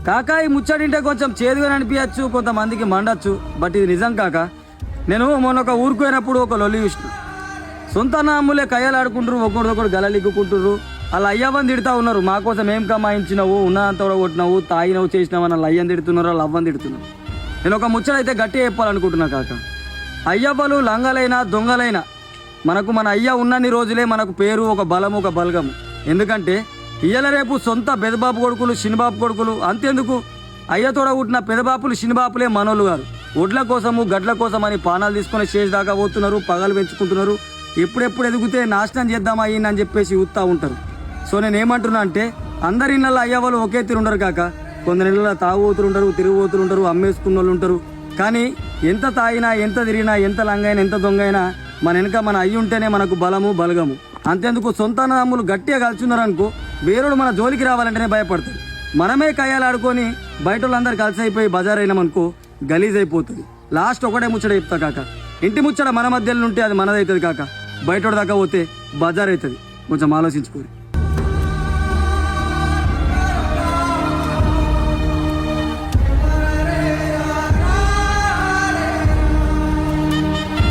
కాకా ఈ ముచ్చటింటే కొంచెం చేదుగా అనిపించచ్చు, కొంతమందికి మండచ్చు, బట్ ఇది నిజం కాక. నేను మొన్న ఒక ఊరికి పోయినప్పుడు ఒక లొల్లి చూసిన. సొంత నామ్ములే కయ్యలు ఆడుకుంటారు, ఒకరిదొకరు గలలిగ్గుకుంటారు. అలా అయ్యవని తిడుతూ ఉన్నారు. మా కోసం ఏం కమాయించినావు, ఉన్నంత కూడా కొట్టినావు, తాగినవు, చేసినావు అని అయ్యని తిడుతున్నారు, వాళ్ళు అవ్వని తిడుతున్నారు. నేను ఒక ముచ్చటైతే గట్టిగా చెప్పాలనుకుంటున్నా కాక. అయ్యవ్వలు లంగలైనా దొంగలైనా మనకు మన అయ్య ఉన్నన్ని రోజులే మనకు పేరు, ఒక బలము, ఒక బలగము. ఎందుకంటే ఇయ్యల రేపు సొంత పెదబాపు కొడుకులు, చిన్నబాపు కొడుకులు, అంతెందుకు అయ్యతోడ పుట్టిన పెదబాపులు, చిన్నబాపులే మనోళ్ళు గారు. ఒడ్ల కోసము గడ్ల కోసం అని పానాలు తీసుకొని చేసి దాకా పోతున్నారు, పగలు పెంచుకుంటున్నారు. ఎప్పుడెప్పుడు ఎదిగితే నాశనం చేద్దామా అయ్యిందని చెప్పేసి ఊతా ఉంటారు. సో నేనేమంటున్నా అంటే అందరి ఇళ్ళల్లో అయ్యవాళ్ళు ఒకే తీరు ఉండరు కాక. కొందరి ఇళ్ళలో తాగుబోతులు ఉంటారు, తిరుగుబోతులు ఉంటారు, అమ్మేసుకున్న వాళ్ళు ఉంటారు. కానీ ఎంత తాగినా, ఎంత తిరిగినా, ఎంత లంగైనా, ఎంత దొంగైనా మన వెనక మన అయ్యి ఉంటేనే మనకు బలము, బలగము. అంతేందుకు సొంత అన్నదమ్ములు గట్టిగా కలిసిన్నారనుకో వేరుడు మన జోలికి రావాలంటేనే భయపడతారు. మనమే కయ్యాలాడుకొని బయట వాళ్ళందరూ కలిసి అయిపోయి బజార్ అయినామనుకో గలీజ్ అయిపోతుంది. లాస్ట్ ఒకటే ముచ్చట చెప్తా కాక. ఇంటి ముచ్చట మన మధ్యలో ఉంటే అది మనదవుతుంది కాక. బయట దాకా పోతే బజార్ అవుతుంది. కొంచెం ఆలోచించుకోరు.